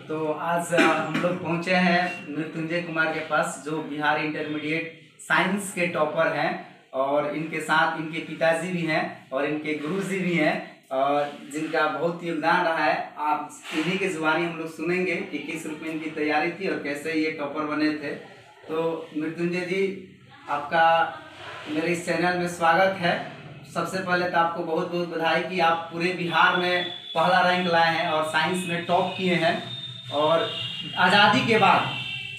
तो आज हम लोग पहुंचे हैं मृत्युंजय कुमार के पास, जो बिहार इंटरमीडिएट साइंस के टॉपर हैं और इनके साथ इनके पिताजी भी हैं और इनके गुरुजी भी हैं और जिनका बहुत योगदान रहा है। आप इन्हीं की जुबानी हम लोग सुनेंगे कि किस रूप में इनकी तैयारी थी और कैसे ये टॉपर बने थे। तो मृत्युंजय जी, आपका मेरे इस चैनल में स्वागत है। सबसे पहले तो आपको बहुत बहुत बधाई कि आप पूरे बिहार में पहला रैंक लाए हैं और साइंस में टॉप किए हैं। और आज़ादी के बाद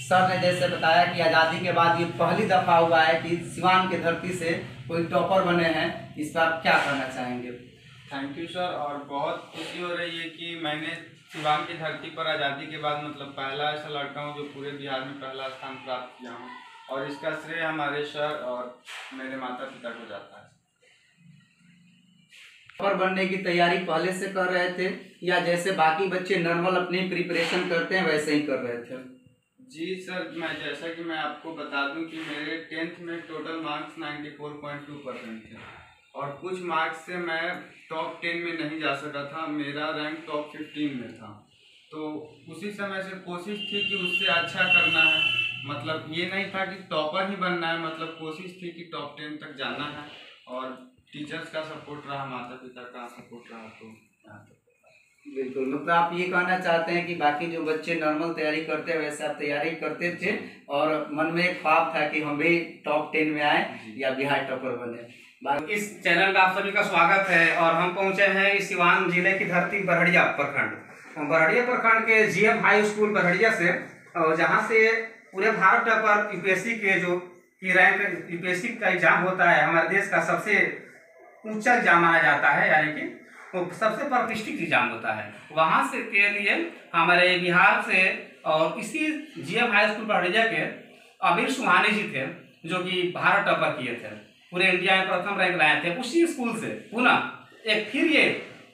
सर ने जैसे बताया कि आज़ादी के बाद ये पहली दफ़ा हुआ है कि सिवान की धरती से कोई टॉपर बने हैं। इस पर आप क्या कहना चाहेंगे? Thank you sir. और बहुत खुशी हो रही है कि मैंने सिवान की धरती पर आज़ादी के बाद पहला ऐसा लड़का हूँ जो पूरे बिहार में पहला स्थान प्राप्त किया हूँ, और इसका श्रेय हमारे सर और मेरे माता पिता को जाता है। टॉपर बनने की तैयारी पहले से कर रहे थे या जैसे बाकी बच्चे नॉर्मल अपनी प्रिपरेशन करते हैं वैसे ही कर रहे थे? जी सर, जैसा कि मैं आपको बता दूं कि मेरे 10th में टोटल मार्क्स 94.2% थे और कुछ मार्क्स से मैं टॉप 10 में नहीं जा सका था। मेरा रैंक टॉप 15 में था। तो उसी समय से कोशिश थी कि उससे अच्छा करना है। ये नहीं था कि टॉपर ही बनना है, कोशिश थी कि टॉप 10 तक जाना है। और टीचर्स का सपोर्ट रहा, माता पिता का सपोर्ट रहा, तो यहाँ तक। बिल्कुल, आप ये कहना चाहते हैं कि बाकी जो बच्चे नॉर्मल तैयारी करते हैं वैसे आप तैयारी करते थे और मन में एक ख्वाब था कि हम भी टॉप 10 में आए या बिहार टॉपर बने। इस चैनल का आप सभी का स्वागत है और हम पहुंचे हैं इस सिवान जिले की धरती बरहड़िया प्रखंड के जीएम हाई स्कूल बरहड़िया से, जहां से पूरे भारत टॉपर यूपीएससी के जो की रैंक यूपीएससी का एग्जाम होता है, हमारे देश का सबसे ऊंचा एग्जाम माना जाता है, यानी कि वो सबसे प्रतिष्ठित एग्जाम होता है। वहाँ से के लिए हमारे बिहार से और इसी जीएम हाई स्कूल बरहड़िया के अमीर सुहानी जी थे, जो कि भारत टॉपर किए थे, पूरे इंडिया में प्रथम रैंक लाए थे। उसी स्कूल से पुनः एक फिर ये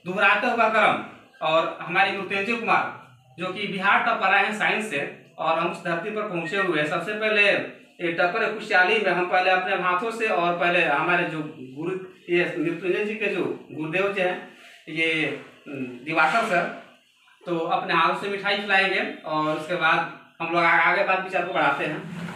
दोहराते हुआ क्रम और हमारे मृत्युंजय कुमार जो कि बिहार टॉपर आए हैं साइंस से, और हम उस धरती पर पहुंचे हुए हैं। सबसे पहले ये टॉपर खुशहाली में हम पहले अपने हाथों से और पहले हमारे जो गुरु ये मृत्युंजय जी के जो गुरुदेव जी हैं, ये दिवाकर सर, तो अपने हाथों से मिठाई खिलाएंगे और उसके बाद हम लोग आगे बात विचार को बढ़ाते हैं।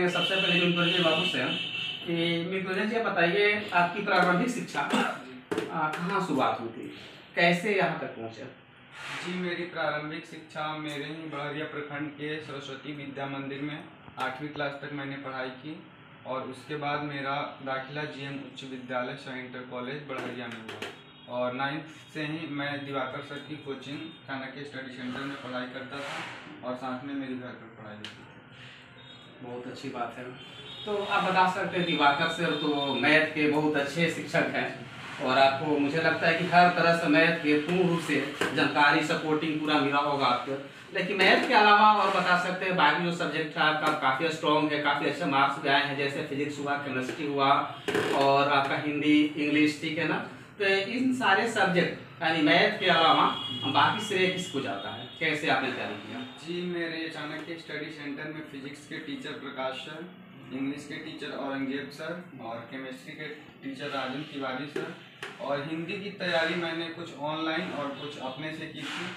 सबसे पहले मृत्युंजय बाबू से कि मृत्युंजय जी बताइए, आपकी प्रारंभिक शिक्षा कहाँ शुरुआत हुई थी, कैसे यहाँ तक पहुँचे? जी, मेरी प्रारंभिक शिक्षा मेरे ही बरहड़िया प्रखंड के सरस्वती विद्या मंदिर में 8वीं क्लास तक मैंने पढ़ाई की और उसके बाद मेरा दाखिला जीएम उच्च विद्यालय सह इंटर कॉलेज बरहड़िया में हुआ। और 9th से ही मैं दिवाकर सर की कोचिंग चाणक्य स्टडी सेंटर में पढ़ाई करता था और साथ में मेरी घर पर पढ़ाई होती थी। बहुत अच्छी बात है। तो आप बता सकते हैं दिवाकर सर तो मैथ के बहुत अच्छे शिक्षक हैं और आपको मुझे लगता है कि हर तरह से मैथ के पूर्ण रूप से जानकारी सपोर्टिंग पूरा मिला होगा आपको। लेकिन मैथ के अलावा और बता सकते हैं बाकी जो सब्जेक्ट है आपका काफ़ी स्ट्रॉन्ग है, काफ़ी अच्छे मार्क्स भी आए हैं, जैसे फिजिक्स हुआ, केमिस्ट्री हुआ और आपका हिंदी, इंग्लिश, ठीक है ना। तो इन सारे सब्जेक्ट यानी मैथ के अलावा बाकी श्रेय किसको जाता है? कैसे आपने तैयारी किया? जी, मेरे चाणक्य स्टडी सेंटर में फिजिक्स के टीचर प्रकाश सर, इंग्लिश के टीचर औरंगजेब सर और केमिस्ट्री के टीचर राजन तिवारी सर, और हिंदी की तैयारी मैंने कुछ ऑनलाइन और कुछ अपने से की थी,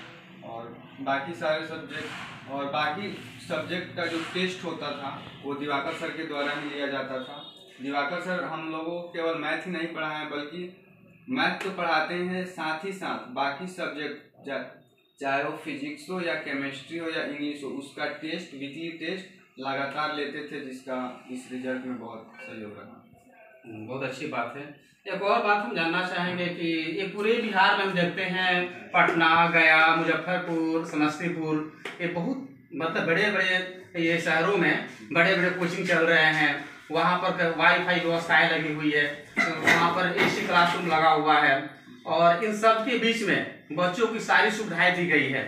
और बाकी सारे सब्जेक्ट और बाकी सब्जेक्ट का जो टेस्ट होता था वो दिवाकर सर के द्वारा ही लिया जाता था। दिवाकर सर हम लोगों को केवल मैथ ही नहीं पढ़ाएं बल्कि मैथ तो पढ़ाते हैं, साथ ही साथ बाकी सब्जेक्ट चाहे वो फिजिक्स हो या केमिस्ट्री हो या इंग्लिश हो, उसका टेस्ट, वीकली टेस्ट लगातार लेते थे, जिसका इस रिजल्ट में बहुत सहयोग रहा। बहुत अच्छी बात है। एक और बात हम जानना चाहेंगे कि ये पूरे बिहार में हम देखते हैं, पटना, गया, मुजफ्फरपुर, समस्तीपुर, ये बहुत मतलब बड़े बड़े ये शहरों में बड़े बड़े कोचिंग चल रहे हैं। वहाँ पर वाईफाई व्यवस्थाएं लगी हुई है, वहाँ पर एसी क्लासरूम लगा हुआ है, और इन सब के बीच में बच्चों की सारी सुविधाएं दी गई है।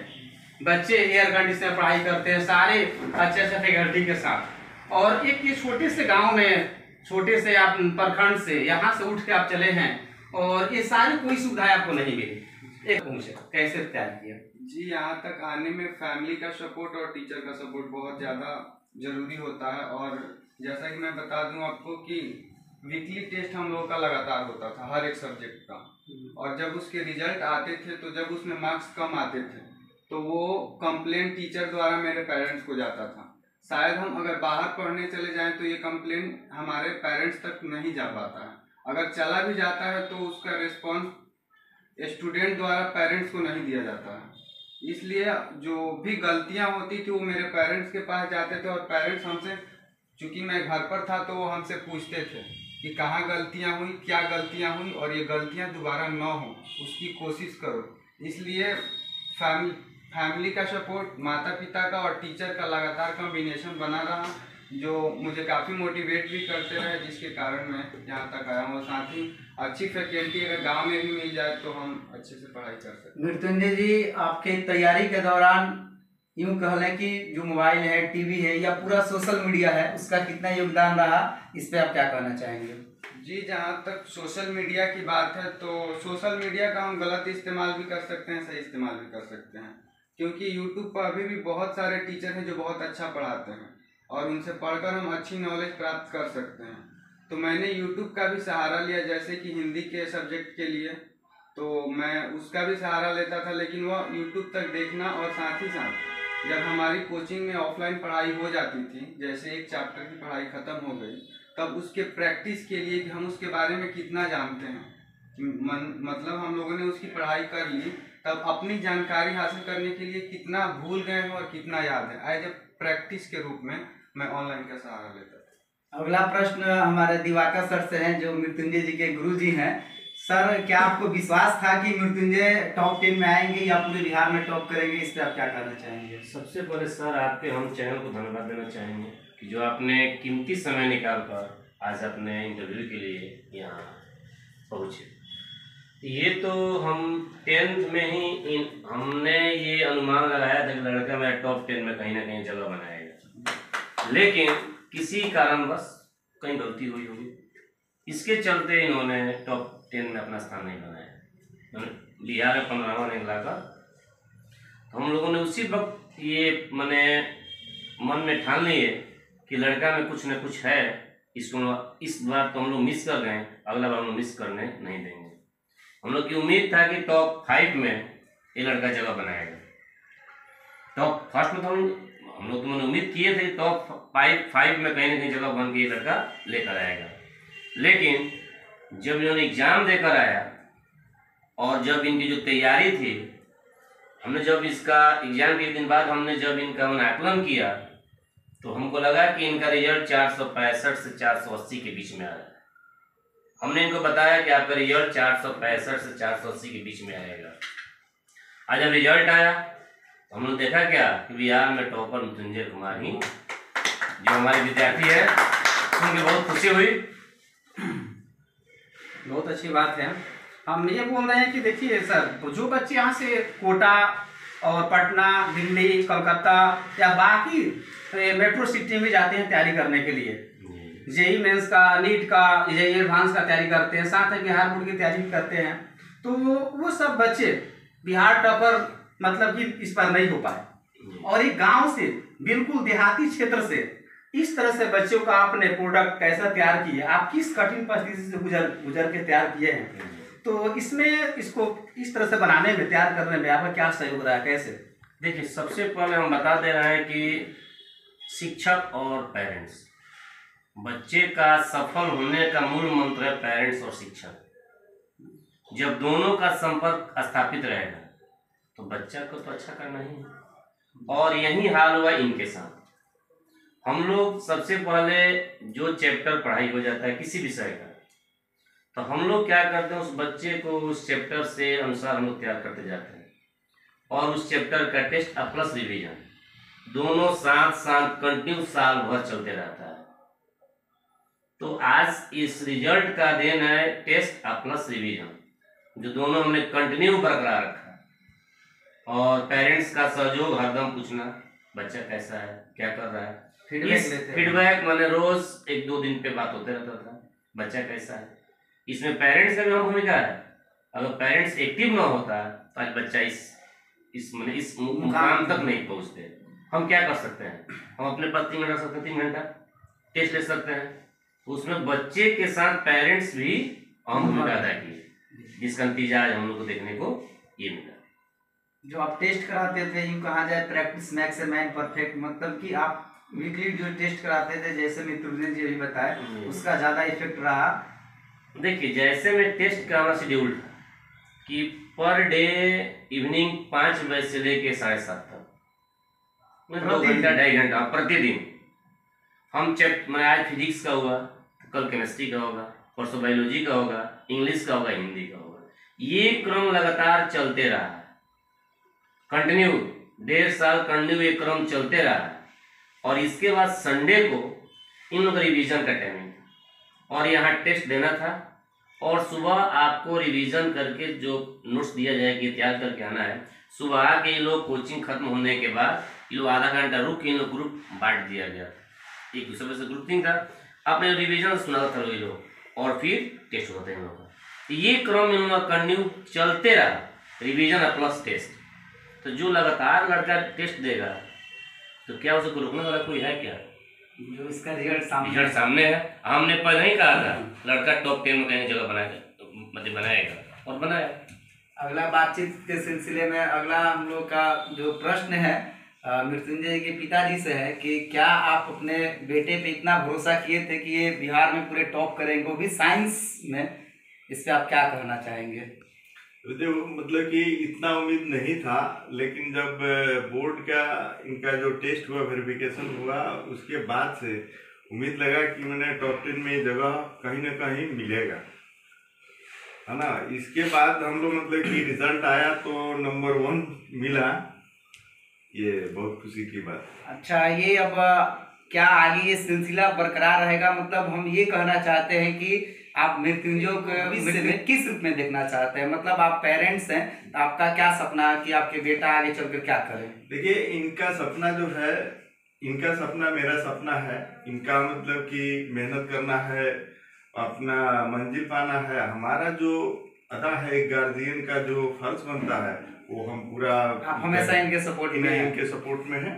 बच्चे एयर कंडीशनर पढ़ाई करते हैं, सारे अच्छे अच्छे फैकल्टी के साथ। और एक ये छोटे से गांव में, छोटे से आप प्रखंड से यहाँ से उठ के आप चले हैं और ये सारी कोई सुविधाएं आपको नहीं मिली। एक पूछे कैसे तैयार किया? जी, यहाँ तक आने में फैमिली का सपोर्ट और टीचर का सपोर्ट बहुत ज़्यादा जरूरी होता है। और जैसा कि मैं बता दूं आपको कि वीकली टेस्ट हम लोगों का लगातार होता था हर एक सब्जेक्ट का, और जब उसके रिजल्ट आते थे तो जब उसमें मार्क्स कम आते थे तो वो कंप्लेन टीचर द्वारा मेरे पेरेंट्स को जाता था। शायद हम अगर बाहर पढ़ने चले जाएं तो ये कंप्लेन हमारे पेरेंट्स तक नहीं जा पाता है। अगर चला भी जाता है तो उसका रिस्पॉन्स स्टूडेंट द्वारा पेरेंट्स को नहीं दिया जाता है। इसलिए जो भी गलतियां होती थी वो मेरे पेरेंट्स के पास जाते थे, और पेरेंट्स हमसे, चूँकि मैं घर पर था तो वो हमसे पूछते थे कि कहाँ गलतियाँ हुई, क्या गलतियाँ हुई, और ये गलतियाँ दोबारा ना हो उसकी कोशिश करो। इसलिए फैमिली का सपोर्ट, माता पिता का और टीचर का लगातार कॉम्बिनेशन बना रहा, जो मुझे काफ़ी मोटिवेट भी करते रहे, जिसके कारण मैं यहाँ तक आया हूँ। साथ ही अच्छी फैकल्टी अगर गांव में भी मिल जाए तो हम अच्छे से पढ़ाई कर सकते हैं। मृत्युंजय जी, आपके तैयारी के दौरान यूं कह लें कि जो मोबाइल है, टीवी है या पूरा सोशल मीडिया है, उसका कितना योगदान रहा, इस पे आप क्या कहना चाहेंगे? जी, जहाँ तक सोशल मीडिया की बात है तो सोशल मीडिया का हम गलत इस्तेमाल भी कर सकते हैं, सही इस्तेमाल भी कर सकते हैं, क्योंकि यूट्यूब पर अभी भी बहुत सारे टीचर हैं जो बहुत अच्छा पढ़ाते हैं और उनसे पढ़कर हम अच्छी नॉलेज प्राप्त कर सकते हैं। तो मैंने यूट्यूब का भी सहारा लिया, जैसे कि हिंदी के सब्जेक्ट के लिए तो मैं उसका भी सहारा लेता था, लेकिन वह यूट्यूब तक देखना, और साथ ही साथ जब हमारी कोचिंग में ऑफलाइन पढ़ाई हो जाती थी, जैसे एक चैप्टर की पढ़ाई ख़त्म हो गई, तब उसके प्रैक्टिस के लिए कि हम उसके बारे में कितना जानते हैं, मतलब हम लोगों ने उसकी पढ़ाई कर ली, तब अपनी जानकारी हासिल करने के लिए कितना भूल गए हैं और कितना याद है, एज ए प्रैक्टिस के रूप में मैं ऑनलाइन का सहारा लेता था। अगला प्रश्न हमारे दिवाकर सर से है, जो मृत्युंजय जी के गुरु जी हैं। सर, क्या आपको विश्वास था कि मृत्युंजय टॉप 10 में आएंगे या पूरे बिहार में टॉप करेंगे? इस पे आप क्या कहना चाहेंगे? सबसे पहले सर आपके हम चैनल को धन्यवाद देना चाहेंगे कि जो आपने कीमती समय निकाल कर आज अपने इंटरव्यू के लिए यहाँ पहुँचे। ये तो हम 10th में ही हमने ये अनुमान लगाया था कि लड़का मेरा टॉप 10 में कहीं ना कहीं जगह बनाएगा, लेकिन किसी कारणवश कहीं गलती हुई होगी, इसके चलते इन्होंने टॉप 10 में अपना स्थान नहीं बनाया। बिहार में 15वां रैंक लाकर तो हम लोगों ने उसी वक्त ये मैंने मन में ठान लिए कि लड़का में कुछ न कुछ है, इसको इस बार तो हम लोग मिस कर गए, अगला बार हम लोग मिस करने नहीं देंगे। हम लोग की उम्मीद था कि टॉप 5 में ये लड़का जगह बनाएगा। टॉप फर्स्ट में तो हम लोग तो मैंने उम्मीद किए थे टॉप 5 में कहीं ना कहीं जगह बन के ये लड़का लेकर आएगा, लेकिन जब इन्होंने एग्ज़ाम देकर आया और जब इनकी जो तैयारी थी, हमने जब इसका एग्ज़ाम के एक दिन बाद हमने जब इनका आकलन किया तो हमको लगा कि इनका रिजल्ट 465 से 480 के बीच में आ रहा है। हमने इनको बताया कि आपका रिजल्ट 465 से 480 के बीच में आएगा। आज जब रिजल्ट आया तो हम लोग देखा क्या कि बिहार में टॉपर मृत्युंजय कुमार ही जो हमारे विद्यार्थी है, उनकी बहुत खुशी हुई। बहुत अच्छी बात है। हम ये बोल रहे हैं कि देखिए सर, तो जो बच्चे यहाँ से कोटा और पटना, दिल्ली, कोलकाता या बाकी मेट्रो सिटी में जाते हैं तैयारी करने के लिए, जेई मेंस का, नीट का, जेई एडवांस का तैयारी करते हैं, साथ में बिहार बोर्ड की तैयारी भी करते हैं, तो वो सब बच्चे बिहार टॉपर मतलब कि इस पर नहीं हो पाए, और एक गांव से बिल्कुल देहाती क्षेत्र से इस तरह से बच्चों का आपने प्रोडक्ट कैसा तैयार किया, आप किस कठिन परिस्थिति से गुजर के तैयार किए हैं, तो इसमें इसको इस तरह से बनाने में, तैयार करने में आपका क्या सहयोग रहा है, कैसे? देखिए, सबसे पहले हम बता दे रहे हैं कि शिक्षक और पेरेंट्स, बच्चे का सफल होने का मूल मंत्र है पेरेंट्स और शिक्षक। जब दोनों का संपर्क स्थापित रहेगा तो बच्चा को तो अच्छा करना ही है, और यही हाल हुआ इनके साथ। हम लोग सबसे पहले जो चैप्टर पढ़ाई हो जाता है किसी विषय का, तो हम लोग क्या करते हैं, उस बच्चे को उस चैप्टर से अनुसार हम लोग तैयार करते जाते हैं, और उस चैप्टर का टेस्ट प्लस रिवीजन दोनों साथ साथ कंटिन्यू साल भर चलते रहता है। तो आज इस रिजल्ट का देन है टेस्ट प्लस रिवीजन, जो दोनों हमने कंटिन्यू बरकरार रखा, और पेरेंट्स का सहयोग, हरदम पूछना बच्चा कैसा है, क्या कर रहा है, फीडबैक मैंने रोज 1-2 दिन पे बात होते रहता था, बच्चा कैसा है। इसमें पेरेंट्स का भी भूमिका है। अगर पेरेंट्स एक्टिव ना होता तो आज बच्चा इस मुकाम तक नहीं पहुंचते। हम क्या कर सकते हैं, हम अपने पास 3 घंटा सकते हैं, 3 घंटा टेस्ट ले सकते हैं, उसमें बच्चे के साथ पेरेंट्स भी अहम भूमिका अदा की, जिसका नतीजा आज हम लोग को देखने को ये मिला। जो आप टेस्ट कराते थे, यूँ कहा जाए practice max a man perfect, मतलब कि आप वीकली जो टेस्ट कराते थे, जैसे मृत्युंजय जी अभी बताए, उसका ज़्यादा इफेक्ट रहा। देखिए, जैसे मैं टेस्ट का हमारा शेड्यूल था कि पर डे इवनिंग 5 बजे से लेके 7:30 तक, 2 घंटा 2.5 घंटा प्रतिदिन हम मैंने आज फिजिक्स का हुआ, कल केमिस्ट्री का होगा, परसों बायोलॉजी का होगा, इंग्लिश का होगा, हिंदी का होगा। ये क्रम लगातार चलते रहा है, कंटिन्यू 1.5 साल कंटिन्यू ये क्रम चलते रहा है। और इसके बाद संडे को इन लोग रिवीजन का टाइमिंग था, और यहाँ टेस्ट देना था, और सुबह आपको रिवीजन करके जो नोट्स दिया जाएगा कि तैयार करके आना है। सुबह आके ये लोग कोचिंग खत्म होने के बाद ये लोग आधा घंटा रुक के इन लोग ग्रुप बांट दिया गया, एक दूसरे से ग्रुपिंग था, अपने रिवीजन सुना था ये लोग, और फिर टेस्ट होते हैं इन लोग का। ये क्रम इन लोग कंटिन्यू चलते रहा, रिवीजन प्लस टेस्ट। तो जो लगातार लड़का टेस्ट देगा तो क्या उसको रोकने वाला कोई है क्या? जो इसका रिजल्ट सामने है। हमने पहले ही कहा था लड़का टॉप 10 में कहीं जगह बनाएगा, और बनाया। अगला बातचीत के सिलसिले में अगला हम लोग का जो प्रश्न है मृत्युंजय के पिताजी से है कि क्या आप अपने बेटे पे इतना भरोसा किए थे कि ये बिहार में पूरे टॉप करेंगे, वो भी साइंस में, इस पे आप क्या कहना चाहेंगे? मतलब कि इतना उम्मीद नहीं था, लेकिन जब बोर्ड का इनका जो टेस्ट हुआ, वेरिफिकेशन हुआ, उसके बाद से उम्मीद लगा कि मैंने टॉप 10 में जगह कहीं ना कहीं मिलेगा, है ना। इसके बाद हम लोग मतलब कि रिजल्ट आया तो नंबर 1 मिला, ये बहुत खुशी की बात। अच्छा, ये अब क्या आगे ये सिलसिला बरकरार रहेगा? मतलब हम ये कहना चाहते हैं कि आप मृत्युंजय को भविष्य में किस रूप में देखना चाहते हैं? मतलब आप पेरेंट्स हैं, तो आपका क्या सपना है कि आपके बेटा आगे चलकर क्या करें? देखिए, इनका सपना जो है, इनका सपना मेरा सपना है। इनका मतलब कि मेहनत करना है, अपना मंजिल पाना है। हमारा जो अदा है, एक गार्जियन का जो फर्ज बनता है, वो हम पूरा, आप हमेशा इनके सपोर्ट में है।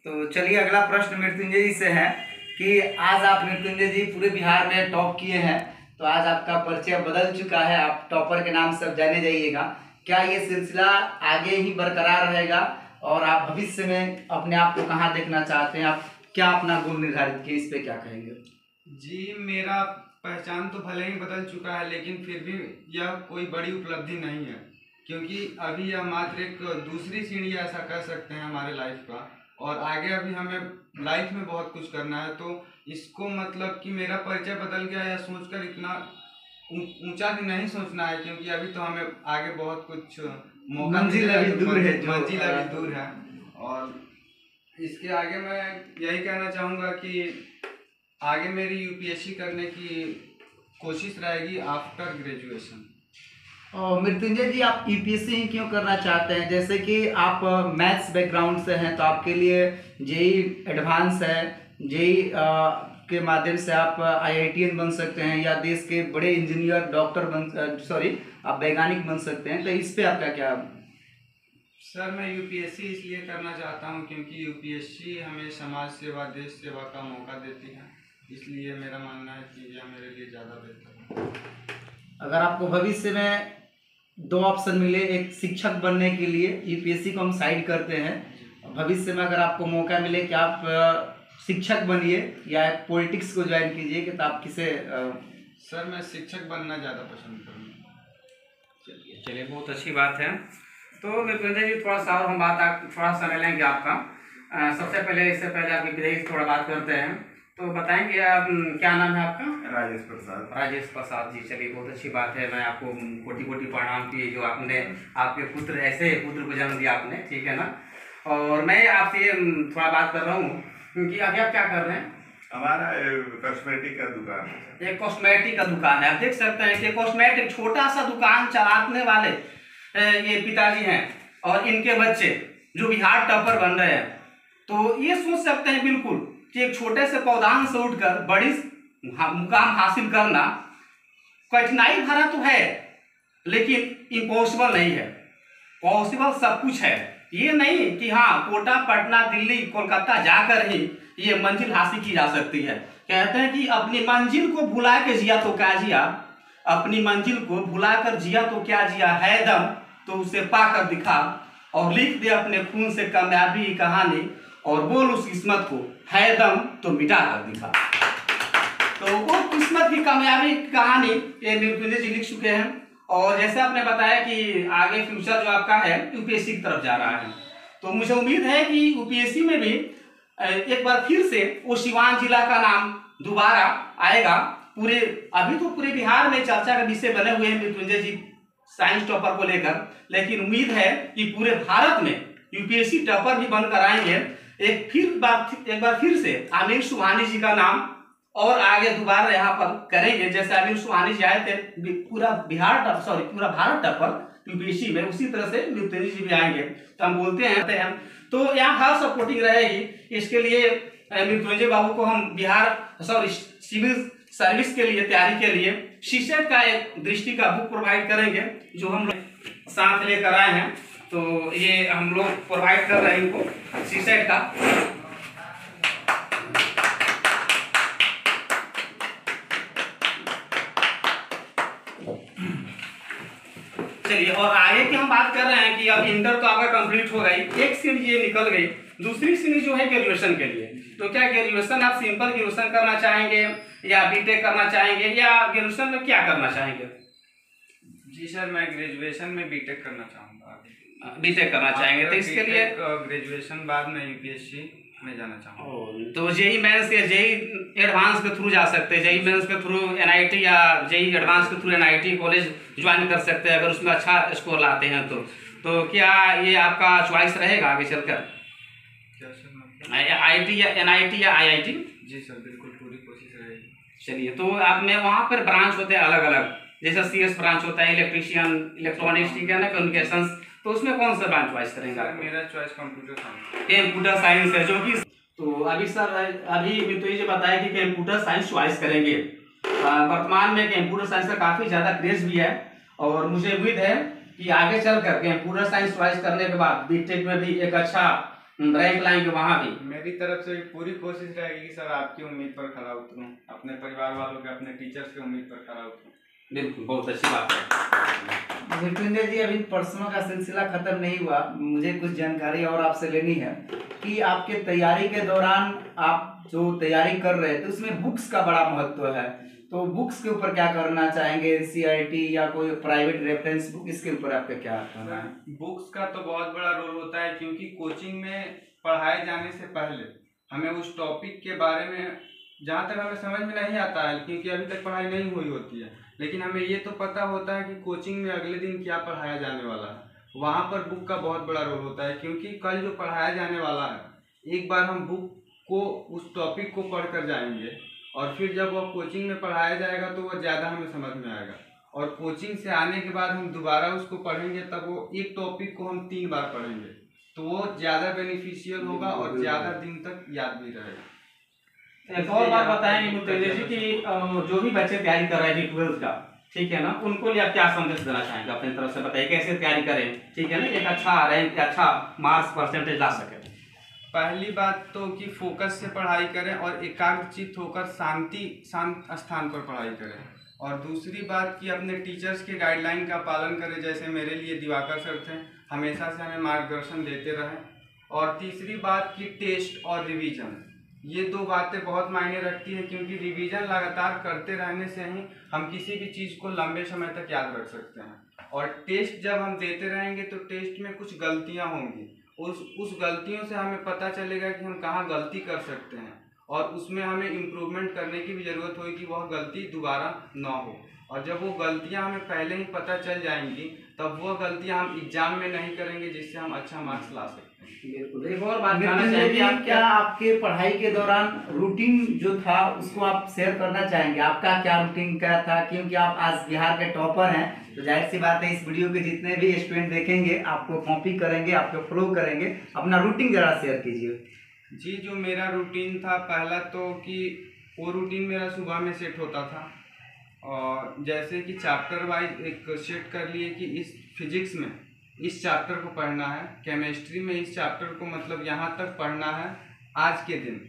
तो चलिए, अगला प्रश्न मृत्युंजय जी से है कि आज आप मृत्युंजय जी पूरे बिहार में टॉप किए हैं, तो आज आपका परिचय बदल चुका है, आप टॉपर के नाम से अब जाने जाइएगा। क्या ये सिलसिला आगे ही बरकरार रहेगा, और आप भविष्य में अपने आप को कहाँ देखना चाहते हैं? आप क्या अपना गोल निर्धारित किए, इस पे क्या कहेंगे? जी, मेरा पहचान तो भले ही बदल चुका है, लेकिन फिर भी यह कोई बड़ी उपलब्धि नहीं है, क्योंकि अभी यह मात्र एक दूसरी सीढ़ी ऐसा कह सकते हैं हमारे लाइफ का, और आगे अभी हमें लाइफ में बहुत कुछ करना है। तो इसको मतलब कि मेरा परिचय बदल गया, या सोचकर इतना ऊंचा भी नहीं सोचना है, क्योंकि अभी तो हमें आगे बहुत कुछ मौका, मंजिल अभी दूर है। और इसके आगे मैं यही कहना चाहूँगा कि आगे मेरी यूपीएससी करने की कोशिश रहेगी आफ्टर ग्रेजुएशन। और मृत्युंजय जी, आप यूपीएससी ही क्यों करना चाहते हैं? जैसे कि आप मैथ्स बैकग्राउंड से हैं, तो आपके लिए जेई एडवांस है, जेई के माध्यम से आप IITian बन सकते हैं, या देश के बड़े इंजीनियर, डॉक्टर आप वैज्ञानिक बन सकते हैं। तो इस पे आपका क्या सर मैं यूपीएससी इसलिए करना चाहता हूँ क्योंकि यूपीएससी हमें समाज सेवा, देश सेवा का मौका देती है, इसलिए मेरा मानना है कि यह मेरे लिए ज़्यादा बेहतर है। अगर आपको भविष्य में 2 ऑप्शन मिले, एक शिक्षक बनने के लिए, यूपीएससी को हम साइड करते हैं, भविष्य में अगर आपको मौका मिले कि आप शिक्षक बनिए या पॉलिटिक्स को ज्वाइन कीजिए, कि तो आप किसे? सर मैं शिक्षक बनना ज़्यादा पसंद करूँगा। चलिए बहुत अच्छी बात है। तो मृत्युंजय जी थोड़ा सा और हम थोड़ा समय लेंगे आपका। सबसे पहले, इससे पहले आपकी विधेयक से थोड़ा बात करते हैं, तो बताएंगे आप क्या नाम है आपका? राजेश प्रसाद। राजेश प्रसाद जी, चलिए बहुत अच्छी बात है। मैं आपको कोटि कोटि प्रणाम किए जो आपने आपके पुत्र, ऐसे पुत्र को जन्म दिया आपने, ठीक है ना। और मैं आपसे थोड़ा बात कर रहा हूँ कि अभी आप क्या कर रहे हैं? हमारा कॉस्मेटिक का दुकान है। एक कॉस्मेटिक का दुकान है। आप देख सकते हैं कि कॉस्मेटिक छोटा सा दुकान चलाने वाले ये पिताजी हैं और इनके बच्चे जो बिहार टॉपर बन रहे हैं। तो ये सोच सकते हैं बिल्कुल कि एक छोटे से पौधान से उठकर बड़ी मुकाम हासिल करना कठिनाई भरा तो है, लेकिन इम्पॉसिबल नहीं है। पॉसिबल सब कुछ है। ये नहीं कि हाँ कोटा, पटना, दिल्ली, कोलकाता जाकर ही ये मंजिल हासिल की जा सकती है। कहते हैं कि अपनी मंजिल को भुला के जिया तो क्या जिया, अपनी मंजिल को भुला कर जिया तो क्या जिया, है दम तो उसे पाकर दिखा, और लिख दे अपने खून से कामयाबी की कहानी, और बोल उस किस्मत को है दम तो मिटा कर दिखा। तो वो किस्मत की कामयाबी की कहानी ये मृत्युंजय जी लिख चुके हैं। और जैसे आपने बताया कि आगे फ्यूचर जो आपका है यूपीएससी की तरफ जा रहा है, तो मुझे उम्मीद है कि यूपीएससी में भी एक बार फिर से वो सिवान जिला का नाम दोबारा आएगा। अभी तो पूरे बिहार में चर्चा का विषय बने हुए हैं मृत्युंजय जी साइंस टॉपर को लेकर, लेकिन उम्मीद है कि पूरे भारत में यूपीएससी टॉपर भी बनकर आएंगे। एक बार फिर से आमिर सुबहानी जी का नाम और आगे दोबारा यहाँ पर करेंगे। जैसे आमिर सुबहानी जी आए थे पूरा भारत टॉपर यूपीएससी में, उसी तरह से मृत्युंजय जी भी आएंगे। तो हम बोलते हैं तो यहाँ हर सपोर्टिंग रहेगी। इसके लिए मृत्युंजय बाबू को हम सिविल सर्विस के लिए तैयारी के लिए सीसेट का एक दृष्टि का बुक प्रोवाइड करेंगे, जो हम लोग साथ लेकर आए हैं। तो ये हम लोग प्रोवाइड कर रहे हैं इनको सीसेट का। चलिए, और आगे की हम बात कर रहे हैं कि अब इंटर तो आपका कंप्लीट हो गई, एक सीरीज ये निकल गई, दूसरी सीरीज जो है ग्रेजुएशन के लिए। तो क्या ग्रेजुएशन आप सिंपल ग्रेजुएशन करना चाहेंगे या बीटेक करना चाहेंगे, या ग्रेजुएशन में क्या करना चाहेंगे? जी सर, मैं ग्रेजुएशन में बीटेक करना चाहूँगा। बीटेक करना चाहेंगे, तो इसके लिए ग्रेजुएशन बाद में यूपीएससी में जाना चाहूँगा। तो जेई मेंस या जेई एडवांस के थ्रू जा सकते हैं, जेई मेंस के थ्रू एनआईटी या जेई एडवांस के थ्रू एनआईटी कॉलेज ज्वाइन कर सकते हैं अगर उसमें अच्छा स्कोर लाते हैं तो क्या ये आपका चॉइस रहेगा आगे चलकर? आईटी या एनआईटी या आईआईटी? जी सर, बिल्कुल पूरी कोशिश रहेगी। चलिए, तो आप में वहाँ पर ब्रांच होते हैं अलग अलग, जैसे सीएस ब्रांच होता है, इलेक्ट्रीशियन, इलेक्ट्रॉनिक्स, ठीक है ना, कम्युनिकेशंस, तो उसमें कौन सा ब्रांच चॉइस करेंगे? मेरा choice computer science. Computer science है, जो कि तो अभी तो ये बताया कि कंप्यूटर साइंस चॉइस करेंगे। वर्तमान में कंप्यूटर साइंस का काफ़ी ज़्यादा क्रेज भी है, और मुझे उम्मीद है कि आगे चलकर कंप्यूटर साइंस चॉइस करने के बाद बीटेक में भी एक अच्छा रैंक लाएंगे वहाँ भी। मेरी तरफ से पूरी कोशिश रहेगी कि सर आपकी उम्मीद पर खरा उतरूं, अपने परिवार वालों के, अपने टीचर्स की उम्मीद पर खरा उतरूं। बिल्कुल, बहुत अच्छी बात है। मृत्युंजय जी, अभी प्रश्नों का सिलसिला खत्म नहीं हुआ, मुझे कुछ जानकारी और आपसे लेनी है कि आपके तैयारी के दौरान आप जो तैयारी कर रहे थे उसमें बुक्स का बड़ा महत्व है, तो बुक्स के ऊपर क्या करना चाहेंगे? एनसीईआरटी या कोई प्राइवेट रेफरेंस बुक, इसके ऊपर आपका क्या कहना है? बुक्स का तो बहुत बड़ा रोल होता है, क्योंकि कोचिंग में पढ़ाए जाने से पहले हमें उस टॉपिक के बारे में जहाँ तक हमें समझ में नहीं आता है, क्योंकि अभी तक पढ़ाई नहीं हुई होती है, लेकिन हमें ये तो पता होता है कि कोचिंग में अगले दिन क्या पढ़ाया जाने वाला है। वहाँ पर बुक का बहुत बड़ा रोल होता है, क्योंकि कल जो पढ़ाया जाने वाला है, एक बार हम बुक को, उस टॉपिक को पढ़ कर जाएंगे, और फिर जब वह कोचिंग में पढ़ाया जाएगा तो वह ज़्यादा हमें समझ में आएगा, और कोचिंग से आने के बाद हम दोबारा उसको पढ़ेंगे, तब वो एक टॉपिक को हम 3 बार पढ़ेंगे, तो वो ज़्यादा बेनिफिशियल होगा और ज़्यादा दिन तक याद भी रहेगा। एक और बात बताएंगे मुझे जी कि जो भी बच्चे तैयारी कर रहे हैं 12th का, ठीक है ना, उनको लिए आप क्या संदेश देना चाहेंगे अपनी तरफ से? बताइए कैसे तैयारी करें, ठीक है ना, एक अच्छा रैंक, अच्छा मार्क्स परसेंटेज ला सके। पहली बात तो कि फोकस से पढ़ाई करें और एकाग्रचित्त होकर शांत स्थान पर पढ़ाई करें। और दूसरी बात कि अपने टीचर्स के गाइडलाइन का पालन करें, जैसे मेरे लिए दिवाकर सर थे, हमेशा से हमें मार्गदर्शन देते रहें। और तीसरी बात कि टेस्ट और रिवीजन, ये दो बातें बहुत मायने रखती है, क्योंकि रिवीजन लगातार करते रहने से ही हम किसी भी चीज़ को लंबे समय तक याद रख सकते हैं। और टेस्ट जब हम देते रहेंगे तो टेस्ट में कुछ गलतियां होंगी, उस गलतियों से हमें पता चलेगा कि हम कहाँ गलती कर सकते हैं, और उसमें हमें इम्प्रूवमेंट करने की भी ज़रूरत होगी कि वह गलती दोबारा ना हो। और जब वो गलतियां हमें पहले ही पता चल जाएंगी, तब वो गलतियां हम एग्जाम में नहीं करेंगे, जिससे हम अच्छा मार्क्स ला सकते हैं। बिल्कुल। एक और बात कहना मृत्युंजय चाहेंगे जी, आप, क्या आपके पढ़ाई के दौरान रूटीन जो था उसको आप शेयर करना चाहेंगे? आपका क्या रूटीन क्या था? क्योंकि आप आज बिहार के टॉपर हैं, तो जाहिर सी बात है इस वीडियो के जितने भी स्टूडेंट देखेंगे आपको कॉपी करेंगे, आपको फॉलो करेंगे। अपना रूटीन जरा शेयर कीजिए। जी, जो मेरा रूटीन था, पहला तो कि वो रूटीन मेरा सुबह में सेट होता था, और जैसे कि चैप्टर वाइज एक सेट कर लिए कि इस फिजिक्स में इस चैप्टर को पढ़ना है, केमिस्ट्री में इस चैप्टर को मतलब यहाँ तक पढ़ना है आज के दिन।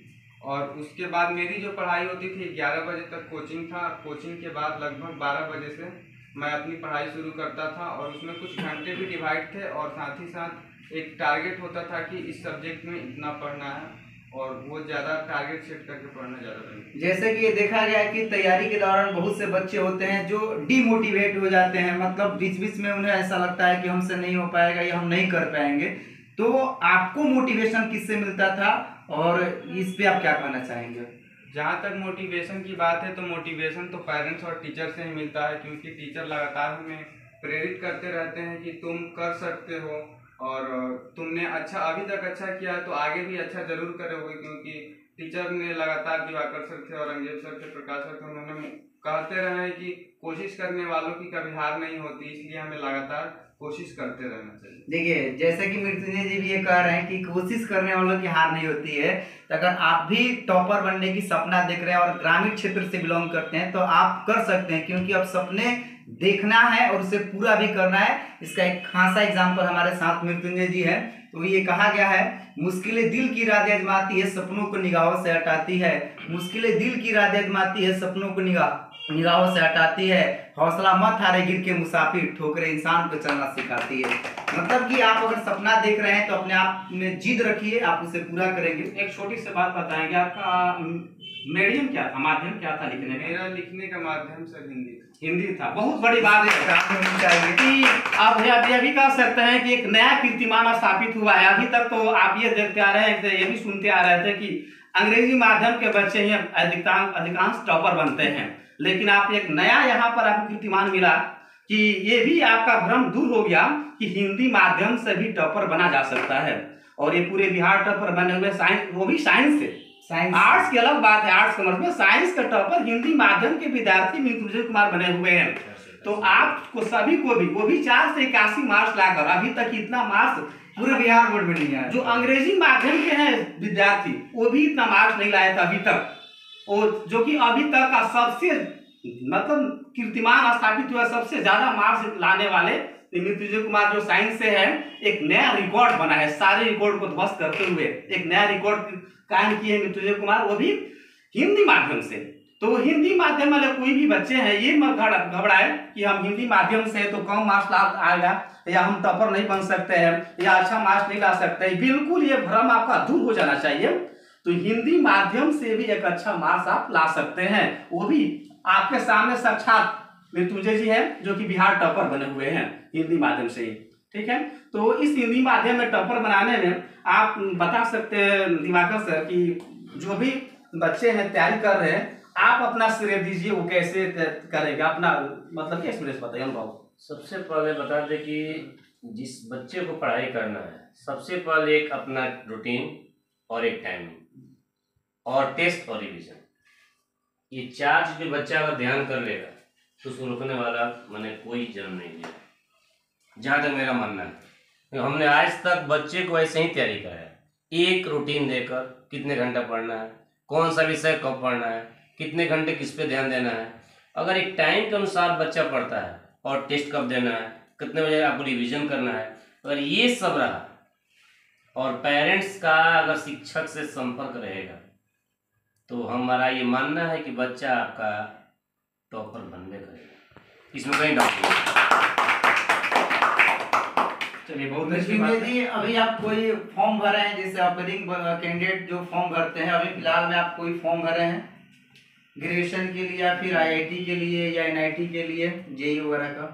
और उसके बाद मेरी जो पढ़ाई होती थी 11 बजे तक कोचिंग था, कोचिंग के बाद लगभग 12 बजे से मैं अपनी पढ़ाई शुरू करता था, और उसमें कुछ घंटे भी डिवाइड थे, और साथ ही साथ एक टारगेट होता था कि इस सब्जेक्ट में इतना पढ़ना है, और वो ज़्यादा टारगेट सेट करके पढ़ना ज़्यादा बेहतर। जैसे कि ये देखा गया है कि तैयारी के दौरान बहुत से बच्चे होते हैं जो डीमोटिवेट हो जाते हैं, मतलब बीच बीच में उन्हें ऐसा लगता है कि हमसे नहीं हो पाएगा या हम नहीं कर पाएंगे। तो आपको मोटिवेशन किससे मिलता था, और इस पे आप क्या कहना चाहेंगे? जहाँ तक मोटिवेशन की बात है, तो मोटिवेशन तो पेरेंट्स और टीचर से ही मिलता है, क्योंकि टीचर लगातार हमें प्रेरित करते रहते हैं कि तुम कर सकते हो, और तुमने अच्छा अभी तक अच्छा किया है तो आगे भी अच्छा जरूर करोगे। क्योंकि टीचर ने लगातार दिवाकर सर थे और रंजीत सर थे, प्रकाश सर थे, उन्होंने कहते रहे कि कोशिश करने वालों की कभी हार नहीं होती, इसलिए हमें लगातार कोशिश करते रहना चाहिए। देखिए, जैसे कि मृत्युंजय जी भी ये कह रहे हैं कि कोशिश करने वालों की हार नहीं होती है, तो अगर आप भी टॉपर बनने की सपना देख रहे हैं और ग्रामीण क्षेत्र से बिलोंग करते हैं तो आप कर सकते हैं, क्योंकि अब सपने देखना है और उसे पूरा भी करना है। इसका एक खासा एग्जाम्पल हमारे साथ मृत्युंजय जी है। तो ये कहा गया है, मुश्किलें दिल की राह आजमाती है, सपनों को निगाहों से हटाती है। मुश्किलें दिल की राह आजमाती है, सपनों को निगाहों से हटाती है। हौसला मत हारे गिर के मुसाफिर, ठोकरें इंसान को चलना सिखाती है। मतलब कि आप अगर सपना देख रहे हैं तो अपने आप में जिद रखिए, आप उसे पूरा करेंगे। एक छोटी सी बात बताएंगे, आपका मीडियम क्या था, माध्यम क्या था लिखने में? मेरा लिखने का माध्यम सर हिंदी था। हिंदी था। बहुत बड़ी बात है चाहिए कि आप ये भी कह सकते हैं कि एक नया कीर्तिमान स्थापित हुआ है। अभी तक तो आप ये देखते आ रहे हैं, ये भी सुनते आ रहे थे कि अंग्रेजी माध्यम के बच्चे ही अधिकांश टॉपर बनते हैं, लेकिन आप एक नया यहाँ पर आपको कीर्तिमान मिला कि ये भी आपका भ्रम दूर हो गया कि हिंदी माध्यम से भी टॉपर बना जा सकता है। और ये पूरे बिहार टॉपर बने हुए, साइंस, वो भी साइंस से। आर्ट्स की अलग बात है, आर्ट्स कॉमर्स में साइंस का टॉपर हिंदी माध्यम के विद्यार्थी मृत्युंजय कुमार बने हुए हैं। तो आपको सभी को भी, वो भी 4 से 81 मार्क्स लाकर, अभी तक इतना मार्क्स पूरे बिहार बोर्ड में नहीं आया। जो अंग्रेजी माध्यम के हैं विद्यार्थी, वो भी इतना मार्क्स नहीं लाए थे अभी तक, और जो कि अभी तक का सबसे मतलब कीर्तिमान स्थापित हुआ, सबसे ज्यादा मार्क्स लाने वाले मृत्युंजय कुमार जो साइंस से है, एक नया रिकॉर्ड बना है। सारे रिकॉर्ड को ध्वस्त करते हुए एक नया रिकॉर्ड कायम किए मृत्युंजय कुमार, वो भी हिंदी माध्यम से। तो हिंदी माध्यम वाले कोई भी बच्चे हैं, ये मत घबराए कि हम हिंदी माध्यम से तो कम मार्क्स आएगा, या हम टॉपर नहीं बन सकते हैं, या अच्छा मार्क्स नहीं ला सकते। बिल्कुल ये भ्रम आपका दूर हो जाना चाहिए। तो हिंदी माध्यम से भी एक अच्छा मार्क्स आप ला सकते हैं। वो भी आपके सामने साक्षात मृत्युंजय जी है, जो कि बिहार टॉपर बने हुए हैं हिंदी माध्यम से ही। ठीक है, तो इस हिंदी माध्यम में टॉपर बनाने में आप बता सकते हैं दिवाकर सर कि जो भी बच्चे हैं तैयारी कर रहे हैं, आप अपना श्रेय दीजिए, वो कैसे करेगा, अपना मतलब एक्सपीरियंस बताइए अनुभव। सबसे पहले बता दें कि जिस बच्चे को पढ़ाई करना है, सबसे पहले एक अपना रूटीन और एक टाइमिंग और टेस्ट और रिवीजन, ये 4 चीजें बच्चा अगर ध्यान कर लेगा तो उसको रोकने वाला मैंने कोई जन्म नहीं लिया, जहाँ तक मेरा मानना है। तो हमने आज तक बच्चे को ऐसे ही तैयारी कराया, एक रूटीन देकर कितने घंटा पढ़ना है, कौन सा विषय कब पढ़ना है, कितने घंटे किस पे ध्यान देना है, अगर एक टाइम के अनुसार बच्चा पढ़ता है और टेस्ट कब देना है, कितने बजे आपको रिवीजन करना है, अगर ये सब रहा और पेरेंट्स का अगर शिक्षक से संपर्क रहेगा तो हमारा ये मानना है कि बच्चा आपका टॉपर बनने करेगा, इसमें कहीं डाउट नहीं। चलिए बहुत अच्छी बात है। जी अभी आप कोई फॉर्म भरे हैं, जैसे ऑपरेटिंग कैंडिडेट जो फॉर्म भरते हैं, अभी फिलहाल में आप कोई फॉर्म भरे हैं ग्रेजुएशन के लिए या फिर IIT के लिए या NIT के लिए, JEE वगैरह का?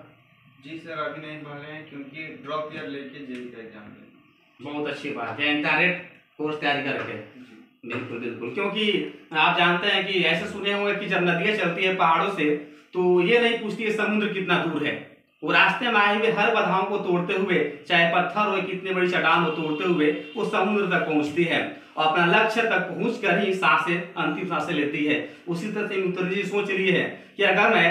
जी सर अभी नहीं भरे हैं क्योंकि ड्रॉप ईयर लेके JEE का एग्जाम देंगे। बहुत अच्छी बात है, इंटरनेट कोर्स तैयारी करके। बिल्कुल बिल्कुल, क्योंकि आप जानते हैं कि ऐसे सुने हुए कि जब नदियाँ चलती है पहाड़ों से तो ये नहीं पूछती है समुद्र कितना दूर है, वो रास्ते में आए हुए हर बाधाओं को तोड़ते हुए, चाहे पत्थर हो कितनी बड़ी चट्टान हो, तोड़ते हुए वो समुद्र तक पहुंचती है और अपना लक्ष्य तक पहुंच कर ही सांसें, अंतिम सांसें लेती है। उसी तरह से मित्र जी सोच रही है कि अगर मैं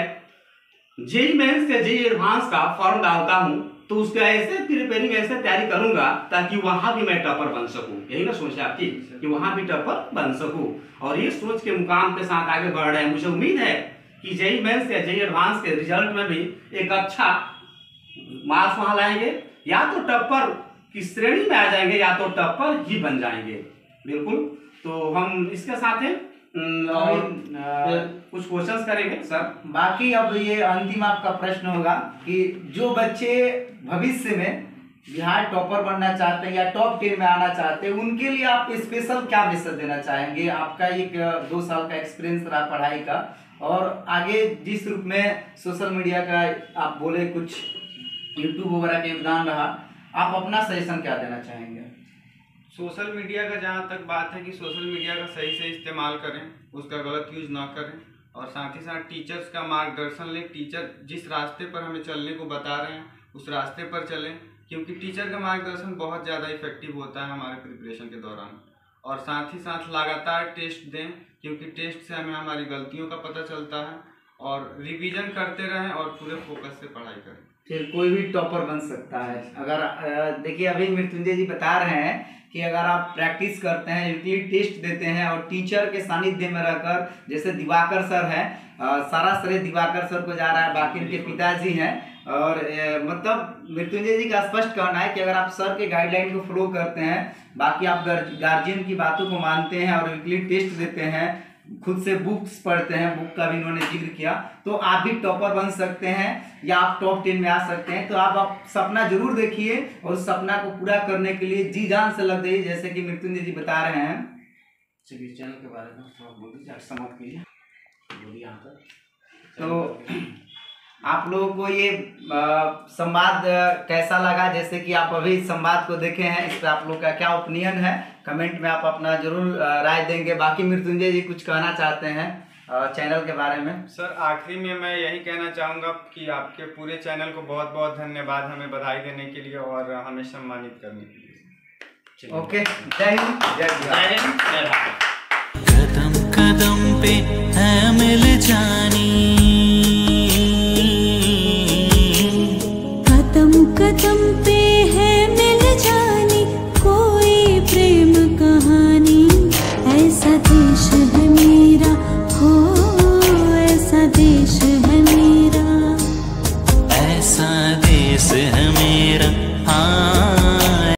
JEE मेंस या JEE एडवांस का फॉर्म डालता हूँ तो उसका ऐसे प्रिपेयरिंग, ऐसे तैयारी करूंगा ताकि वहां भी मैं टॉपर बन सकूं। यही ना सोच है आपकी कि वहां भी टॉपर बन सकूं, और ये सोच के मुकाम के साथ आगे बढ़ रहे हैं। मुझे उम्मीद है कि JEE मेंस या JEE एडवांस के रिजल्ट में भी एक अच्छा मार्क्स वहां लाएंगे, या तो टॉपर की श्रेणी में आ जाएंगे या तो टॉपर ही बन जाएंगे। बिल्कुल, तो हम इसके साथ हैं और कुछ क्वेश्चंस करेंगे सर। बाकी अब ये अंतिम आपका प्रश्न होगा कि जो बच्चे भविष्य में बिहार टॉपर बनना चाहते हैं या टॉप 10 में आना चाहते हैं, उनके लिए आप स्पेशल क्या मैसेज देना चाहेंगे? आपका एक 2 साल का एक्सपीरियंस रहा पढ़ाई का, और आगे जिस रूप में सोशल मीडिया का आप बोले, कुछ यूट्यूब वगैरह का योगदान रहा, आप अपना सजेशन क्या देना चाहेंगे? सोशल मीडिया का जहाँ तक बात है कि सोशल मीडिया का सही से इस्तेमाल करें, उसका गलत यूज ना करें, और साथ ही साथ टीचर्स का मार्गदर्शन लें। टीचर जिस रास्ते पर हमें चलने को बता रहे हैं उस रास्ते पर चलें, क्योंकि टीचर का मार्गदर्शन बहुत ज़्यादा इफेक्टिव होता है हमारे प्रिपरेशन के दौरान। और साथ ही साथ लगातार टेस्ट दें, क्योंकि टेस्ट से हमें हमारी गलतियों का पता चलता है, और रिवीजन करते रहें और पूरे फोकस से पढ़ाई करें। फिर कोई भी टॉपर बन सकता है। अगर देखिए अभी मृत्युंजय जी बता रहे हैं कि अगर आप प्रैक्टिस करते हैं, वीकली टेस्ट देते हैं और टीचर के सानिध्य में रहकर, जैसे दिवाकर सर हैं, सारा श्रेय दिवाकर सर को जा रहा है, बाकी उनके पिताजी हैं, और मतलब मृत्युंजय जी का स्पष्ट कहना है कि अगर आप सर के गाइडलाइन को फॉलो करते हैं, बाकी आप गार्जियन की बातों को मानते हैं और वीकली टेस्ट देते हैं, खुद से बुक्स पढ़ते हैं, बुक का भी इन्होंने जिक्र किया, तो आप भी टॉपर बन सकते हैं या आप टॉप 10 में आ सकते हैं। तो आप सपना जरूर देखिए और उस सपना को पूरा करने के लिए जी जान से लग जाइए, जैसे कि मृत्युंजय जी बता रहे हैं। चलिए चैनल के बारे में थोड़ा बोल दीजिए, समाप्त कीजिए, बोलिए यहाँ पर। तो आप लोगों को ये संवाद कैसा लगा? जैसे कि आप अभी संवाद को देखे हैं, इस पर आप लोग का क्या ओपिनियन है? कमेंट में आप अपना जरूर राय देंगे। बाकी मृत्युंजय जी कुछ कहना चाहते हैं चैनल के बारे में? सर आखिरी में मैं यही कहना चाहूँगा कि आपके पूरे चैनल को बहुत बहुत धन्यवाद, हमें बधाई देने के लिए और हमें सम्मानित करने के लिए। ओके, जय हिंद, जय बिहार। जय भारत। कदम कदम पे है मिल जानी।